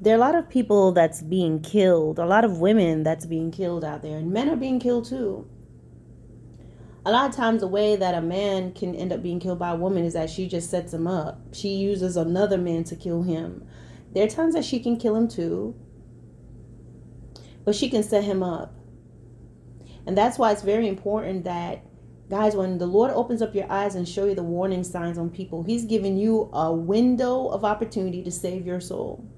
There are a lot of people that's being killed, a lot of women that's being killed out there, and men are being killed too. A lot of times, the way that a man can end up being killed by a woman is that she just sets him up. She uses another man to kill him. There are times that she can kill him too, but she can set him up. And that's why it's very important that, guys, when the Lord opens up your eyes and show you the warning signs on people, He's giving you a window of opportunity to save your soul.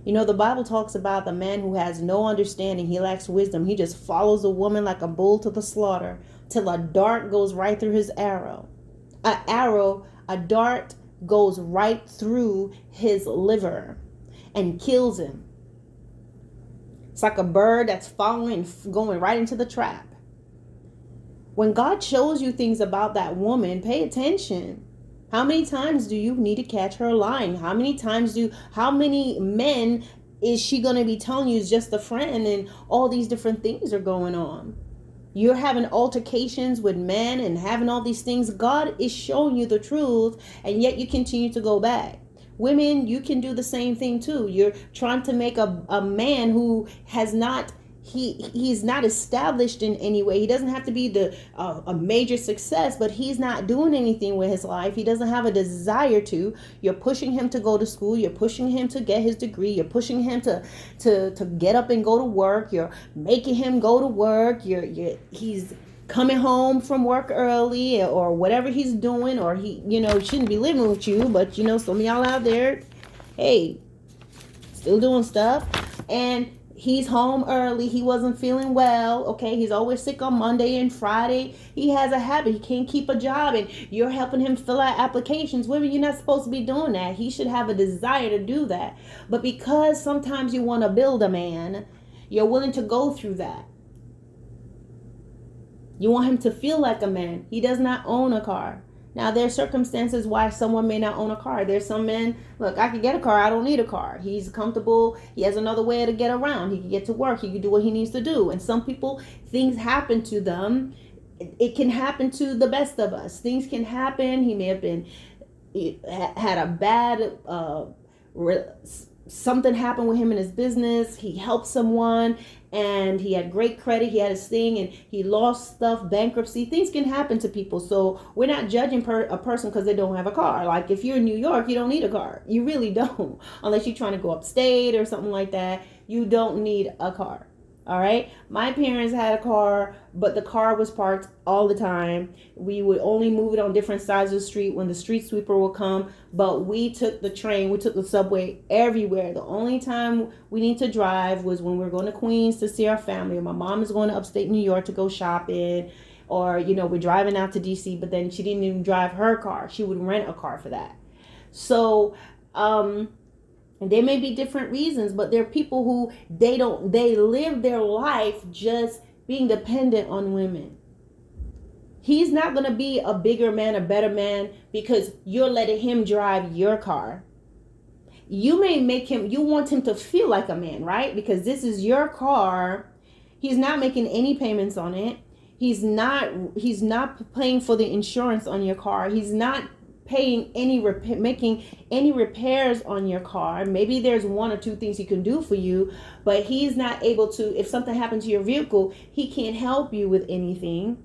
You know, the Bible talks about the man who has no understanding. He lacks wisdom. He just follows a woman like a bull to the slaughter till a dart goes right through his arrow. A dart goes right through his liver and kills him. It's like a bird that's following, going right into the trap. When God shows you things about that woman, pay attention. How many times do you need to catch her lying? How many men is she going to be telling you is just a friend, and all these different things are going on? You're having altercations with men and having all these things. God is showing you the truth, and yet you continue to go back. Women, you can do the same thing too. You're trying to make a man who has not, he's not established in any way. He doesn't have to be a major success, but he's not doing anything with his life. He doesn't have a desire to. You're pushing him to go to school. You're pushing him to get his degree. You're pushing him to get up and go to work. You're making him go to work. He's coming home from work early, or whatever he's doing, or he, shouldn't be living with you, but some of y'all out there, hey, still doing stuff, and he's home early. He wasn't feeling well. Okay, he's always sick on Monday and Friday. He has a habit. He can't keep a job, and you're helping him fill out applications. Women, you're not supposed to be doing that. He should have a desire to do that. But because sometimes you want to build a man, you're willing to go through that. You want him to feel like a man. He does not own a car. Now, there are circumstances why someone may not own a car. There's some men, look, I can get a car. I don't need a car. He's comfortable. He has another way to get around. He can get to work. He can do what he needs to do. And some people, things happen to them. It can happen to the best of us. Things can happen. He may have had a bad something happened with him in his business. He helped someone and he had great credit. He had his thing and he lost stuff, bankruptcy. Things can happen to people. So we're not judging a person because they don't have a car. Like if you're in New York, you don't need a car. You really don't. Unless you're trying to go upstate or something like that. You don't need a car. All right. My parents had a car, but the car was parked all the time. We would only move it on different sides of the street when the street sweeper would come. But we took the train, we took the subway everywhere. The only time we need to drive was when we were going to Queens to see our family. My mom is going to upstate New York to go shopping. Or, we're driving out to DC, but then she didn't even drive her car. She would rent a car for that. So, and there may be different reasons, but there are people who they live their life just being dependent on women. He's not going to be a bigger man, a better man, because you're letting him drive your car. You may you want him to feel like a man, right? Because this is your car. He's not making any payments on it. He's not paying for the insurance on your car. He's not making any repairs on your car. Maybe there's one or two things he can do for you, but he's not able to. If something happened to your vehicle, he can't help you with anything.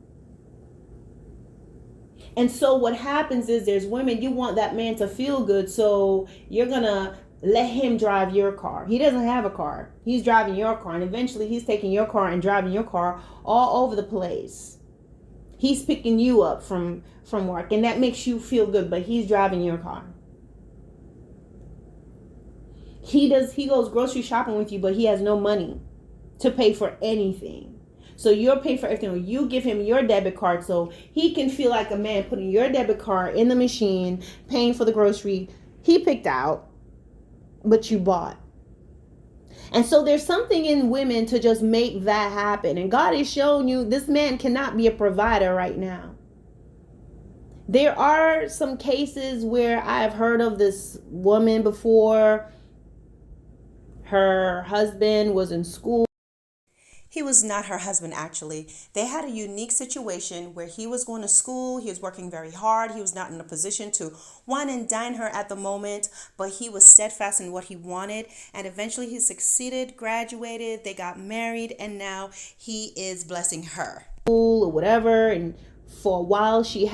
And so what happens is there's women, you want that man to feel good, so you're gonna let him drive your car. He doesn't have a car. He's driving your car, and eventually he's taking your car and driving your car all over the place. He's picking you up from work, and that makes you feel good, but he's driving your car. He goes grocery shopping with you, but he has no money to pay for anything. So you're paying for everything. You give him your debit card so he can feel like a man, putting your debit card in the machine, paying for the grocery he picked out, but you bought. And so there's something in women to just make that happen. And God is showing you this man cannot be a provider right now. There are some cases where I've heard of this woman before. Her husband was in school. He was not her husband, actually. They had a unique situation where he was going to school, he was working very hard, he was not in a position to wine and dine her at the moment, but he was steadfast in what he wanted, and eventually he succeeded, graduated, they got married, and now he is blessing her. Or whatever, and for a while she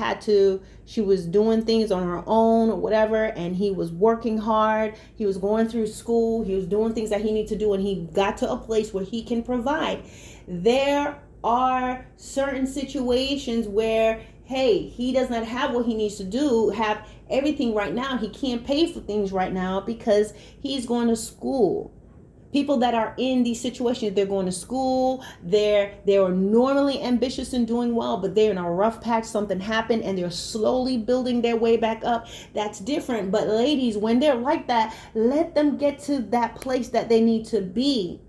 was doing things on her own or whatever, and he was working hard, he was going through school, he was doing things that he needed to do, and he got to a place where he can provide. There are certain situations where, hey, he does not have what he needs to do, have everything right now. He can't pay for things right now because he's going to school. People that are in these situations, they're going to school, they're normally ambitious and doing well, but they're in a rough patch, something happened, and they're slowly building their way back up. That's different. But ladies, when they're like that, let them get to that place that they need to be,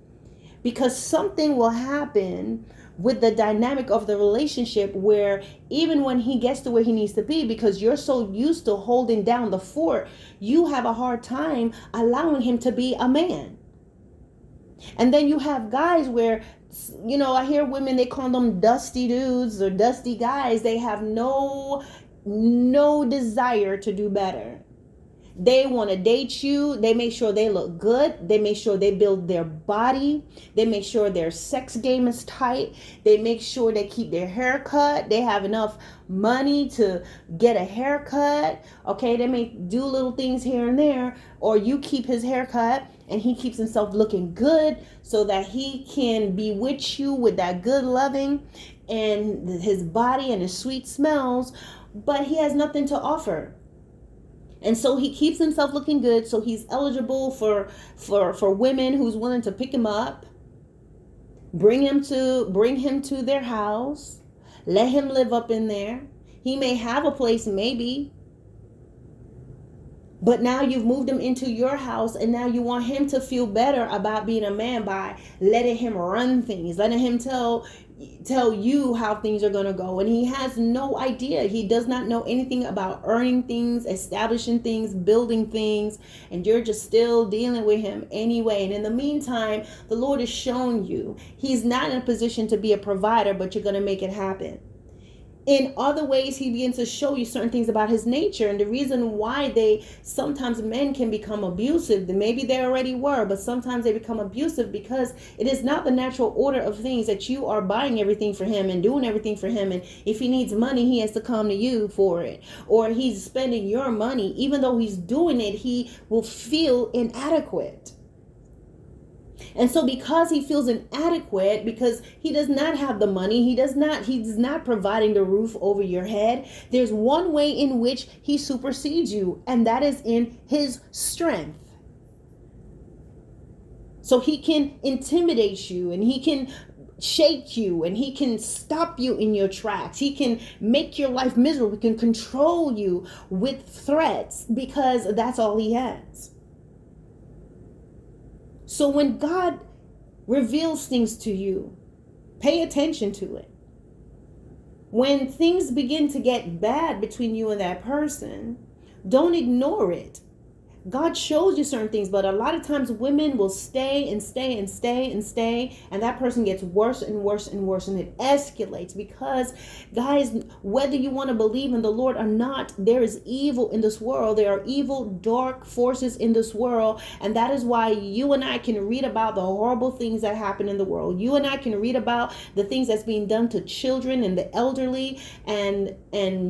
because something will happen with the dynamic of the relationship where even when he gets to where he needs to be, because you're so used to holding down the fort, you have a hard time allowing him to be a man. And then you have guys where, I hear women, they call them dusty dudes or dusty guys. They have no desire to do better. They want to date you. They make sure they look good. They make sure they build their body. They make sure their sex game is tight. They make sure they keep their hair cut. They have enough money to get a haircut. Okay, they may do little things here and there, or you keep his haircut and he keeps himself looking good so that he can be with you with that good loving and his body and his sweet smells, but he has nothing to offer. And so he keeps himself looking good, so he's eligible for women who's willing to pick him up, bring him to their house, let him live up in there. He may have a place, maybe, but now you've moved him into your house, and now you want him to feel better about being a man by letting him run things, letting him tell you how things are going to go. And he has no idea. He does not know anything about earning things, establishing things, building things, and you're just still dealing with him anyway. And in the meantime, the Lord has shown you he's not in a position to be a provider, but you're going to make it happen. In other ways, he begins to show you certain things about his nature, and the reason why sometimes men can become abusive. Maybe they already were, but sometimes they become abusive because it is not the natural order of things that you are buying everything for him and doing everything for him. And if he needs money, he has to come to you for it, or he's spending your money. Even though he's doing it, he will feel inadequate. And so because he feels inadequate, because he does not have the money, he's not providing the roof over your head, there's one way in which he supersedes you, and that is in his strength. So he can intimidate you, and he can shake you, and he can stop you in your tracks. He can make your life miserable. He can control you with threats, because that's all he has. So when God reveals things to you, pay attention to it. When things begin to get bad between you and that person, don't ignore it. God shows you certain things, but a lot of times women will stay and stay and stay and stay, and that person gets worse and worse and worse, and it escalates. Because, guys, whether you want to believe in the Lord or not, there is evil in this world. There are evil, dark forces in this world, and that is why you and I can read about the horrible things that happen in the world. You and I can read about the things that's being done to children and the elderly and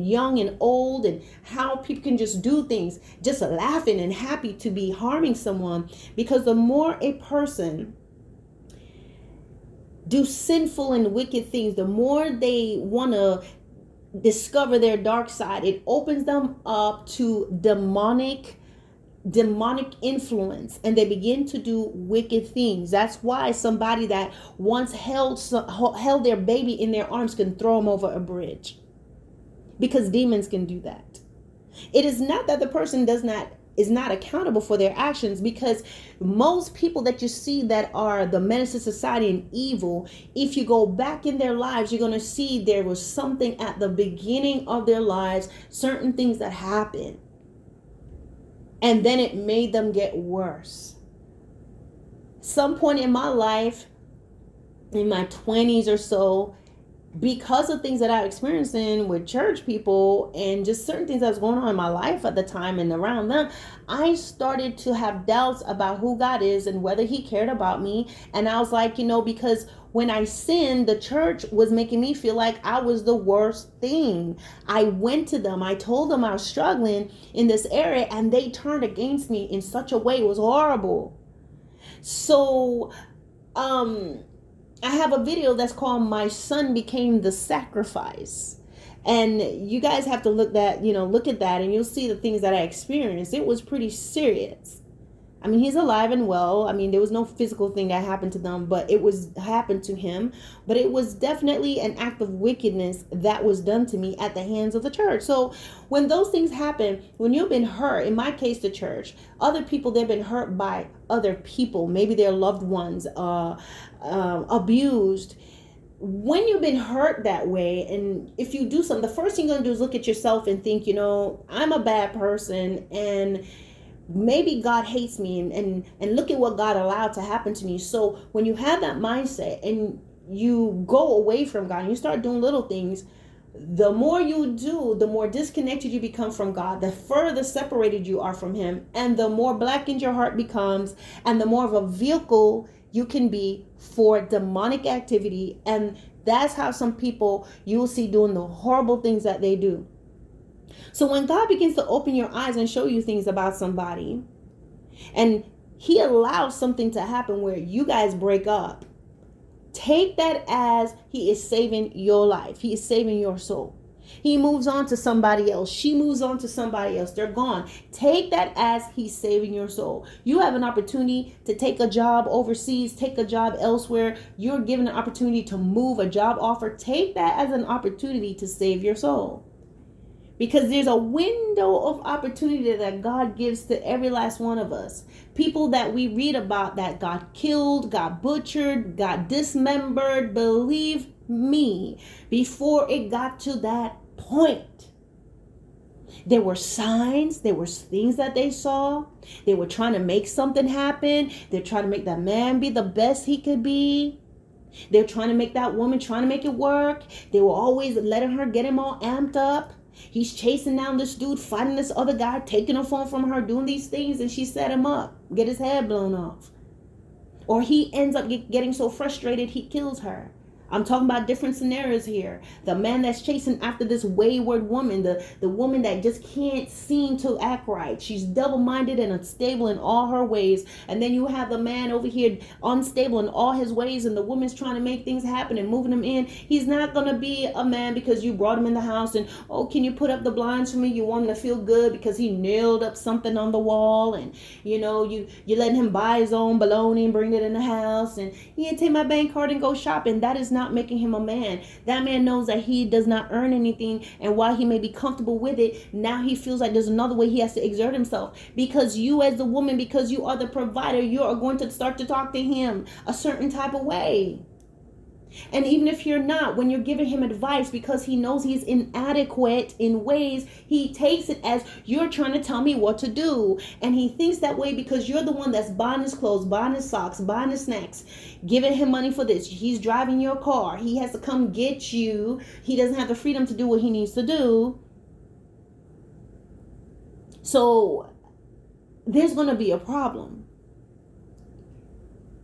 young and old, and how people can just do things just laughing and happy to be harming someone. Because the more a person do sinful and wicked things, the more they want to discover their dark side. It opens them up to demonic influence, and they begin to do wicked things. That's why somebody that once held their baby in their arms can throw them over a bridge, because demons can do that. It is not that the person is not accountable for their actions, because most people that you see that are the menace to society and evil, if you go back in their lives, you're going to see there was something at the beginning of their lives, certain things that happened, and then it made them get worse. Some point in my life, in my 20s or so, because of things that I experienced in with church people and just certain things that was going on in my life at the time and around them, I started to have doubts about who God is and whether he cared about me. And I was like, because when I sinned, the church was making me feel like I was the worst thing. I went to them, I told them I was struggling in this area, and they turned against me in such a way. It was horrible. So, I have a video that's called "My Son Became the Sacrifice," and you guys have to look at that, and you'll see the things that I experienced. It was pretty serious. I mean, he's alive and well. I mean, there was no physical thing that happened to them, but it was happened to him. But it was definitely an act of wickedness that was done to me at the hands of the church. So when those things happen, when you've been hurt, in my case, the church, other people, they've been hurt by other people, maybe their loved ones, abused. When you've been hurt that way, and if you do something, the first thing you're going to do is look at yourself and think, I'm a bad person, and maybe God hates me, and look at what God allowed to happen to me. So when you have that mindset and you go away from God and you start doing little things, the more you do, the more disconnected you become from God, the further separated you are from him, and the more blackened your heart becomes, and the more of a vehicle you can be for demonic activity. And that's how some people you will see doing the horrible things that they do. So when God begins to open your eyes and show you things about somebody, and he allows something to happen where you guys break up, take that as he is saving your life. He is saving your soul. He moves on to somebody else. She moves on to somebody else. They're gone. Take that as he's saving your soul. You have an opportunity to take a job overseas, take a job elsewhere. You're given an opportunity to move, a job offer. Take that as an opportunity to save your soul. Because there's a window of opportunity that God gives to every last one of us. People that we read about that got killed, got butchered, got dismembered. Believe me, before it got to that point, there were signs, there were things that they saw. They were trying to make something happen. They're trying to make that man be the best he could be. They're trying to make that woman, trying to make it work. They were always letting her get him all amped up. He's chasing down this dude, fighting this other guy, taking a phone from her, doing these things, and she set him up, get his head blown off. Or he ends up getting so frustrated he kills her. I'm talking about different scenarios here. The man that's chasing after this wayward woman, the woman that just can't seem to act right. She's double-minded and unstable in all her ways. And then you have the man over here unstable in all his ways, and the woman's trying to make things happen and moving him in. He's not going to be a man because you brought him in the house and, can you put up the blinds for me? You want him to feel good because he nailed up something on the wall, and you let him buy his own bologna and bring it in the house, and he take my bank card and go shopping. That is not making him a man. That man knows that he does not earn anything, and while he may be comfortable with it, now he feels like there's another way he has to exert himself, because you as the woman, because you are the provider, you are going to start to talk to him a certain type of way. And even if you're not, when you're giving him advice, because he knows he's inadequate in ways, he takes it as you're trying to tell me what to do. And he thinks that way because you're the one that's buying his clothes, buying his socks, buying his snacks, giving him money for this. He's driving your car. He has to come get you. He doesn't have the freedom to do what he needs to do. So there's going to be a problem.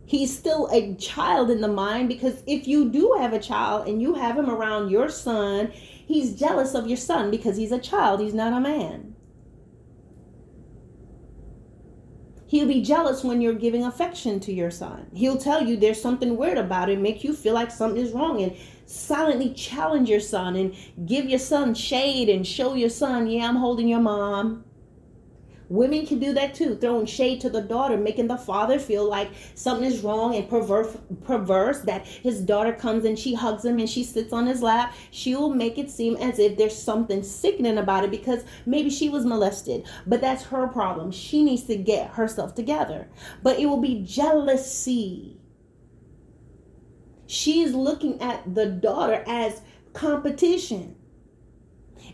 He's still a child in the mind, because if you do have a child and you have him around your son, he's jealous of your son because he's a child. He's not a man. He'll be jealous when you're giving affection to your son. He'll tell you there's something weird about it, make you feel like something is wrong, and silently challenge your son and give your son shade and show your son, yeah, I'm holding your mom. Women can do that too, throwing shade to the daughter, making the father feel like something is wrong and perverse, that his daughter comes and she hugs him and she sits on his lap. She will make it seem as if there's something sickening about it because maybe she was molested, but that's her problem. She needs to get herself together. But it will be jealousy. She's looking at the daughter as competition.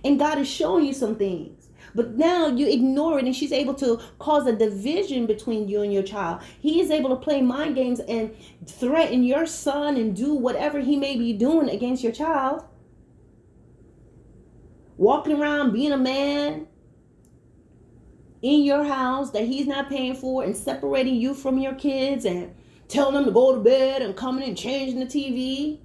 And God is showing you some things. But now you ignore it, and she's able to cause a division between you and your child. He is able to play mind games and threaten your son and do whatever he may be doing against your child. Walking around being a man in your house that he's not paying for, and separating you from your kids and telling them to go to bed and coming and changing the TV.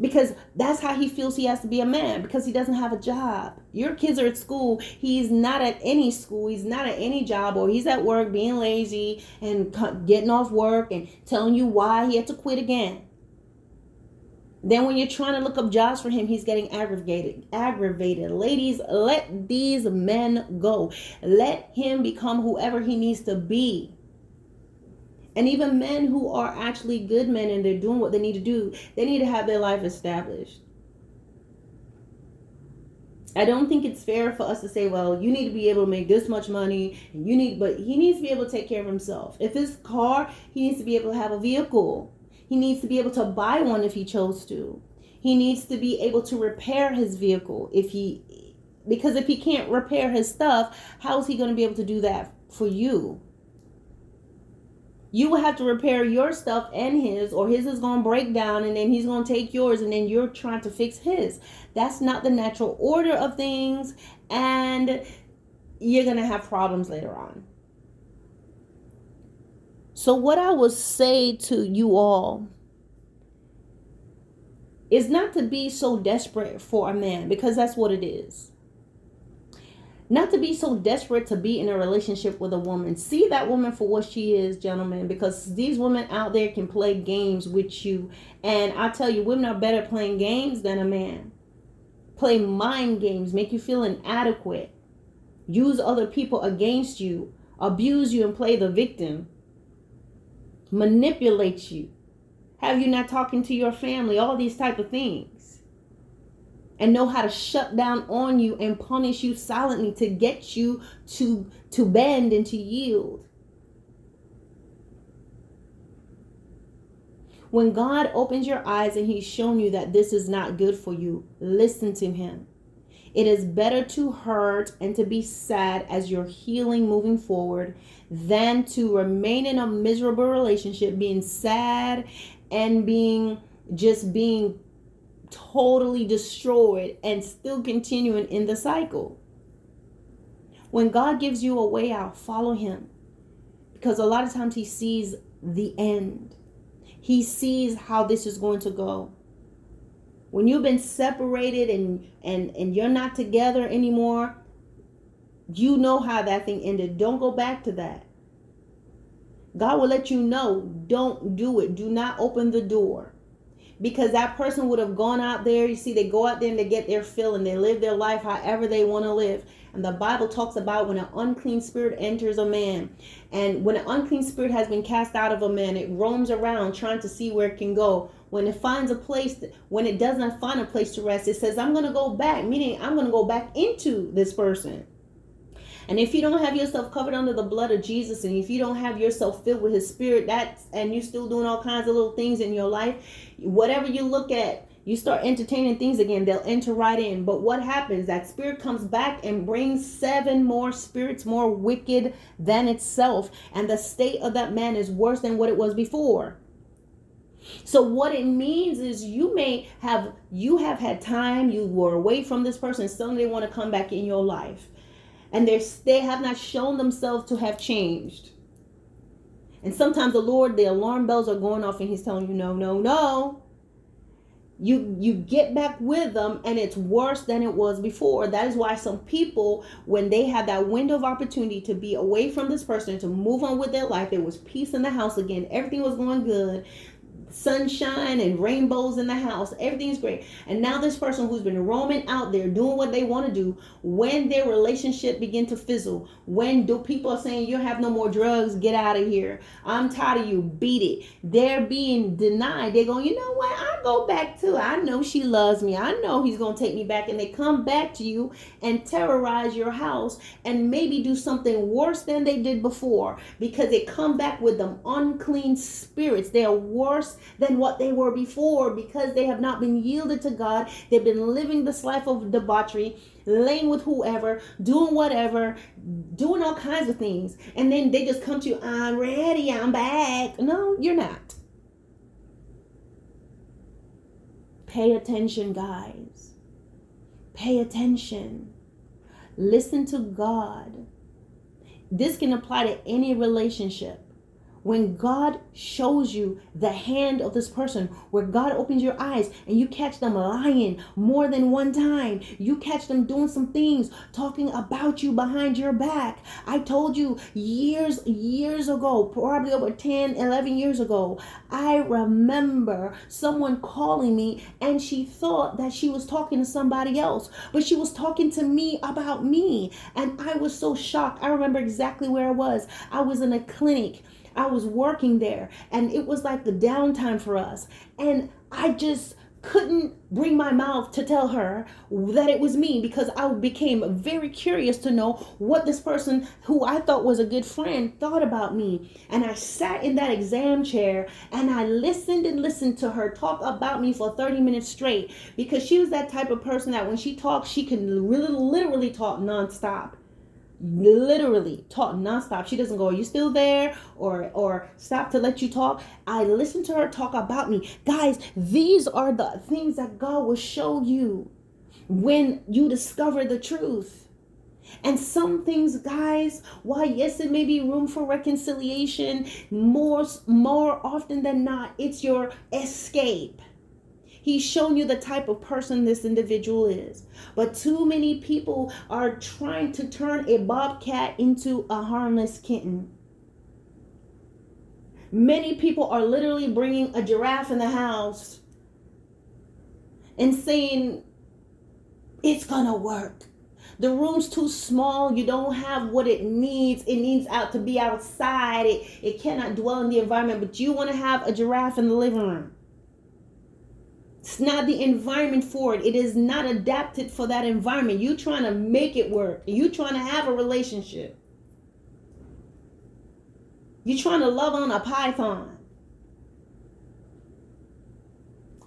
Because that's how he feels he has to be a man, because he doesn't have a job. Your kids are at school. He's not at any school. He's not at any job, or he's at work being lazy and getting off work and telling you why he had to quit again. Then when you're trying to look up jobs for him, he's getting aggravated. Ladies, let these men go. Let him become whoever he needs to be. And even men who are actually good men and they're doing what they need to do, they need to have their life established. I don't think it's fair for us to say, well, you need to be able to make this much money, and but he needs to be able to take care of himself. If his car, he needs to be able to have a vehicle. He needs to be able to buy one if he chose to. He needs to be able to repair his vehicle because if he can't repair his stuff, how is he going to be able to do that for you? You will have to repair your stuff and his, or his is going to break down and then he's going to take yours and then you're trying to fix his. That's not the natural order of things, and you're going to have problems later on. So what I would say to you all is not to be so desperate for a man, because that's what it is. Not to be so desperate to be in a relationship with a woman. See that woman for what she is, gentlemen, because these women out there can play games with you. And I tell you, women are better at playing games than a man. Play mind games, make you feel inadequate, use other people against you, abuse you and play the victim, manipulate you, have you not talking to your family, all these type of things. And know how to shut down on you and punish you silently to get you to bend and to yield. When God opens your eyes and he's shown you that this is not good for you, listen to him. It is better to hurt and to be sad as you're healing moving forward than to remain in a miserable relationship, being sad and being totally destroyed and still continuing in the cycle. When God gives you a way out, follow him, because a lot of times he sees the end. He sees how this is going to go. When you've been separated and you're not together anymore, you know how that thing ended. Don't go back to that. God will let you know, don't do it. Do not open the door. Because that person would have gone out there. You see, they go out there and they get their fill and they live their life however they want to live. And the Bible talks about when an unclean spirit enters a man. And when an unclean spirit has been cast out of a man, it roams around trying to see where it can go. When it finds a place, when it does not find a place to rest, it says, I'm going to go back, meaning I'm going to go back into this person. And if you don't have yourself covered under the blood of Jesus, and if you don't have yourself filled with his spirit, and you're still doing all kinds of little things in your life, whatever you look at, you start entertaining things again, they'll enter right in. But what happens? That spirit comes back and brings 7 more spirits more wicked than itself. And the state of that man is worse than what it was before. So what it means is you have had time, you were away from this person, suddenly they want to come back in your life. And they have not shown themselves to have changed. And sometimes the alarm bells are going off and he's telling you, no. You get back with them and it's worse than it was before. That is why some people, when they had that window of opportunity to be away from this person, to move on with their life, there was peace in the house again. Everything was going good. Sunshine and rainbows in the house, everything's great. And now this person who's been roaming out there doing what they want to do, when their relationship begin to fizzle, when people are saying you have no more drugs, get out of here, I'm tired of you, beat it, they're being denied. They're going, you know what, I'll go back to, I know she loves me, I know he's going to take me back. And they come back to you and terrorize your house and maybe do something worse than they did before, because they come back with them unclean spirits. They are worse than what they were before, because they have not been yielded to God. They've been living this life of debauchery, laying with whoever, doing whatever, doing all kinds of things. And then they just come to you, I'm ready, I'm back. No, you're not. Pay attention, guys. Pay attention. Listen to God. This can apply to any relationship. When God shows you the hand of this person, where God opens your eyes and you catch them lying more than one time, you catch them doing some things, talking about you behind your back. I told you years ago, probably over 10, 11 years ago, I remember someone calling me and she thought that she was talking to somebody else, but she was talking to me about me. And I was so shocked. I remember exactly where I was. I was in a clinic. I was working there, and it was like the downtime for us. And I just couldn't bring my mouth to tell her that it was me, because I became very curious to know what this person who I thought was a good friend thought about me. And I sat in that exam chair and I listened and listened to her talk about me for 30 minutes straight, because she was that type of person that when she talks, she can really literally talk nonstop. Literally talk nonstop. She doesn't go, are you still there? Or stop to let you talk. I listen to her talk about me. Guys, these are the things that God will show you when you discover the truth. And some things, guys, while yes, it may be room for reconciliation, more often than not, it's your escape. He's shown you the type of person this individual is. But too many people are trying to turn a bobcat into a harmless kitten. Many people are literally bringing a giraffe in the house and saying, it's gonna work. The room's too small. You don't have what it needs. It needs to be outside. It cannot dwell in the environment, but you want to have a giraffe in the living room. It's not the environment for it. It is not adapted for that environment. You trying to make it work. You trying to have a relationship. You trying to love on a python.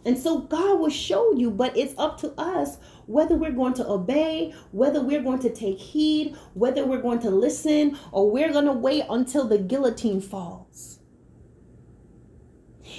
And so God will show you, but it's up to us whether we're going to obey, whether we're going to take heed, whether we're going to listen, or we're going to wait until the guillotine falls.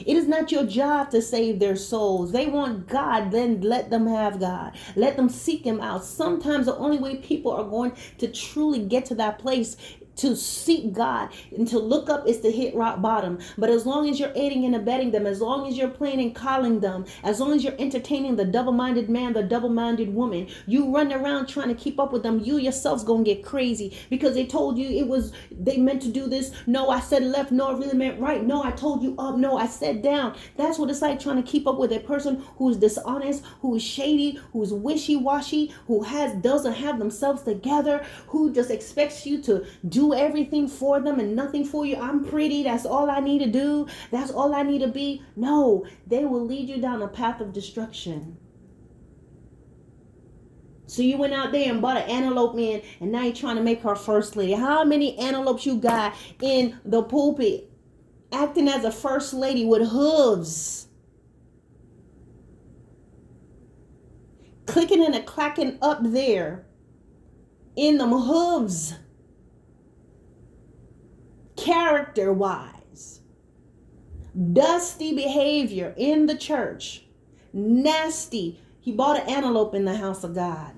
It is not your job to save their souls. They want God, then let them have God. Let them seek Him out. Sometimes the only way people are going to truly get to that place to seek God and to look up is to hit rock bottom. But as long as you're aiding and abetting them, as long as you're playing and calling them, as long as you're entertaining the double-minded man, the double-minded woman, you run around trying to keep up with them, you yourself's gonna get crazy because they told you they meant to do this. No, I said left. No, I really meant right. No, I told you up. No, I said down. That's what it's like trying to keep up with a person who is dishonest, who is shady, who is wishy-washy, who doesn't have themselves together, who just expects you to do everything for them and nothing for you. I'm pretty. That's all I need to do. That's all I need to be. No, they will lead you down a path of destruction. So you went out there and bought an antelope man, and now you're trying to make her first lady. How many antelopes you got in the pulpit acting as a first lady with hooves? Clicking and a clacking up there in them hooves. Character-wise, dusty behavior in the church, nasty. He bought an antelope in the house of God.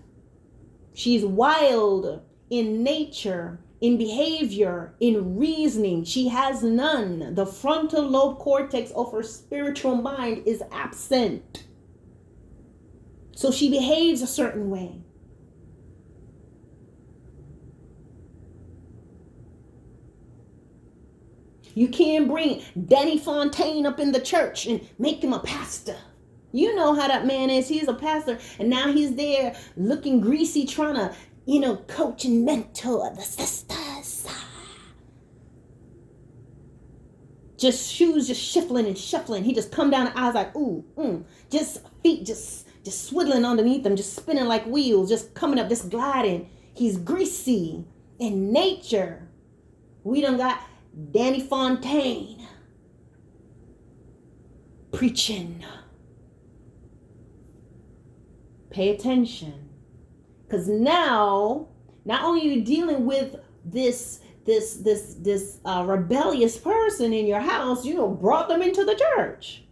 She's wild in nature, in behavior, in reasoning. She has none. The frontal lobe cortex of her spiritual mind is absent. So she behaves a certain way. You can't bring Danny Fontaine up in the church and make him a pastor. You know how that man is. He's a pastor, and now he's there looking greasy, trying to, coach and mentor the sisters. Just shoes just shuffling and shuffling. He just come down the aisles like, just feet just swiddling underneath them, just spinning like wheels, just coming up, just gliding. He's greasy in nature. We done got Danny Fontaine. preaching. Pay attention. Because now, not only are you dealing with this rebellious person in your house, brought them into the church.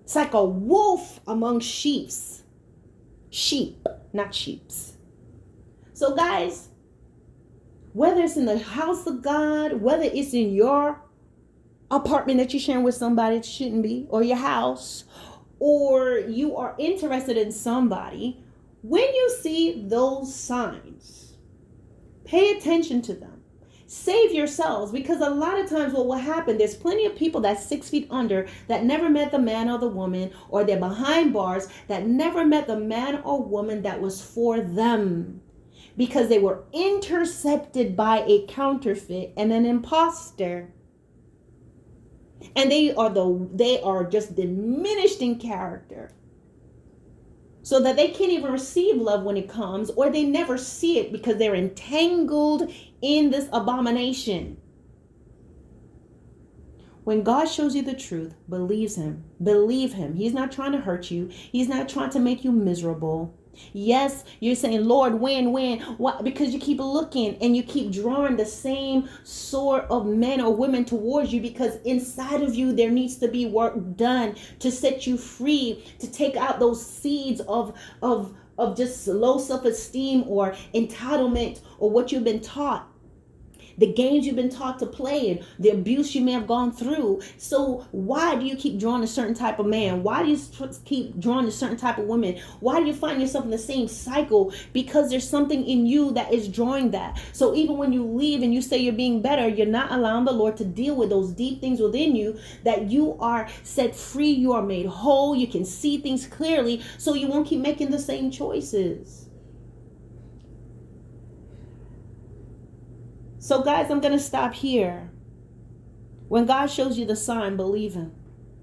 It's like a wolf among sheeps. Sheep, not sheeps. So guys, whether it's in the house of God, whether it's in your apartment that you're sharing with somebody it shouldn't be, or your house, or you are interested in somebody, when you see those signs, pay attention to them. Save yourselves, because a lot of times what will happen, there's plenty of people that's 6 feet under that never met the man or the woman, or they're behind bars that never met the man or woman that was for them, because they were intercepted by a counterfeit and an imposter. And they are just diminished in character, so that they can't even receive love when it comes, or they never see it because they're entangled in this abomination. When God shows you the truth, believe him. Believe him. He's not trying to hurt you. He's not trying to make you miserable. Yes, you're saying, Lord, when? What? Because you keep looking and you keep drawing the same sort of men or women towards you, because inside of you there needs to be work done to set you free, to take out those seeds of just low self-esteem or entitlement, or what you've been taught, the games you've been taught to play, and the abuse you may have gone through. So why do you keep drawing a certain type of man? Why do you keep drawing a certain type of woman? Why do you find yourself in the same cycle? Because there's something in you that is drawing that. So even when you leave and you say you're being better, you're not allowing the Lord to deal with those deep things within you, that you are set free, you are made whole, you can see things clearly, so you won't keep making the same choices. So guys, I'm going to stop here. When God shows you the sign, believe him.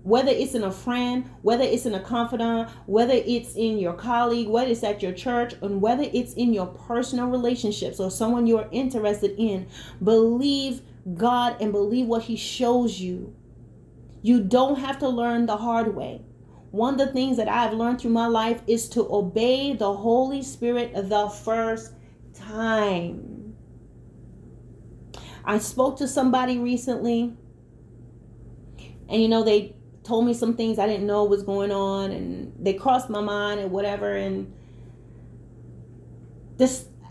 Whether it's in a friend, whether it's in a confidant, whether it's in your colleague, whether it's at your church, and whether it's in your personal relationships or someone you're interested in, believe God and believe what he shows you. You don't have to learn the hard way. One of the things that I've learned through my life is to obey the Holy Spirit the first time. I spoke to somebody recently, and they told me some things I didn't know was going on, and they crossed my mind and whatever, and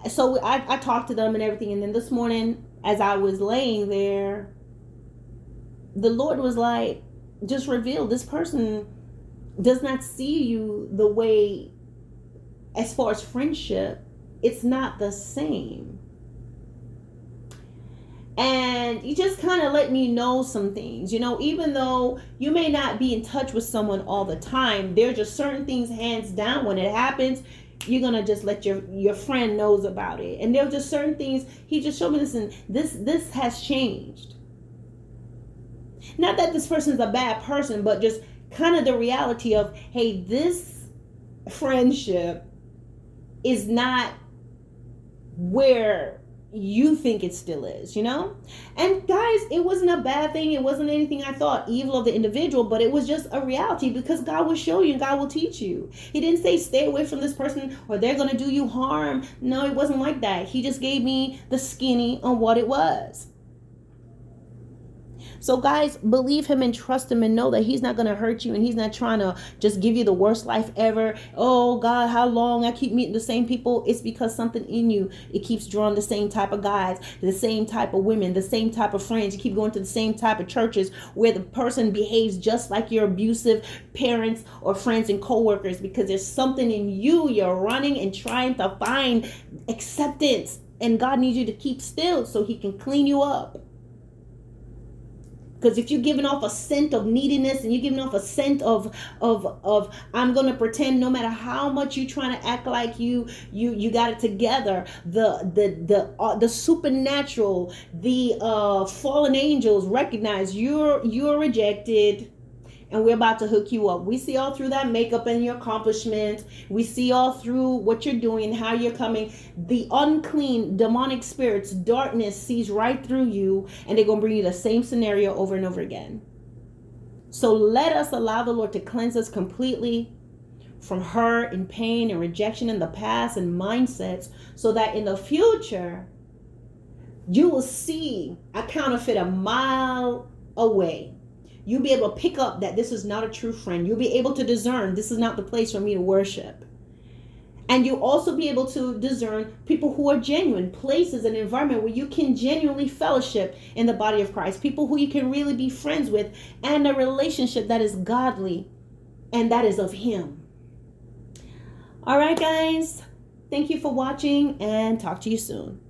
so I talked to them and everything. And then this morning, as I was laying there, the Lord was like, just reveal, this person does not see you the way, as far as friendship, it's not the same. And he just kind of let me know some things, even though you may not be in touch with someone all the time, there are just certain things, hands down, when it happens, you're going to just let your friend knows about it. And there are just certain things, he just showed me, listen, this has changed. Not that this person's a bad person, but just kind of the reality of, hey, this friendship is not where you think it still is, And guys, it wasn't a bad thing. It wasn't anything I thought evil of the individual, but it was just a reality, because God will show you and God will teach you. He didn't say stay away from this person or they're going to do you harm. No, it wasn't like that. He just gave me the skinny on what it was. So guys, believe him and trust him and know that he's not going to hurt you, and he's not trying to just give you the worst life ever. Oh God, how long I keep meeting the same people? It's because something in you, it keeps drawing the same type of guys, the same type of women, the same type of friends. You keep going to the same type of churches where the person behaves just like your abusive parents or friends and coworkers, because there's something in you, you're running and trying to find acceptance, and God needs you to keep still so he can clean you up. Because if you're giving off a scent of neediness, and you're giving off a scent of I'm going to pretend, no matter how much you're trying to act like you got it together, the supernatural, the fallen angels recognize you're rejected, and we're about to hook you up. We see all through that makeup and your accomplishments. We see all through what you're doing and how you're coming. The unclean, demonic spirits, darkness sees right through you, and they're going to bring you the same scenario over and over again. So let us allow the Lord to cleanse us completely from hurt and pain and rejection in the past and mindsets, so that in the future you will see a counterfeit a mile away. You'll be able to pick up that this is not a true friend. You'll be able to discern this is not the place for me to worship. And you'll also be able to discern people who are genuine, places and environment where you can genuinely fellowship in the body of Christ, people who you can really be friends with, and a relationship that is godly and that is of Him. All right, guys. Thank you for watching, and talk to you soon.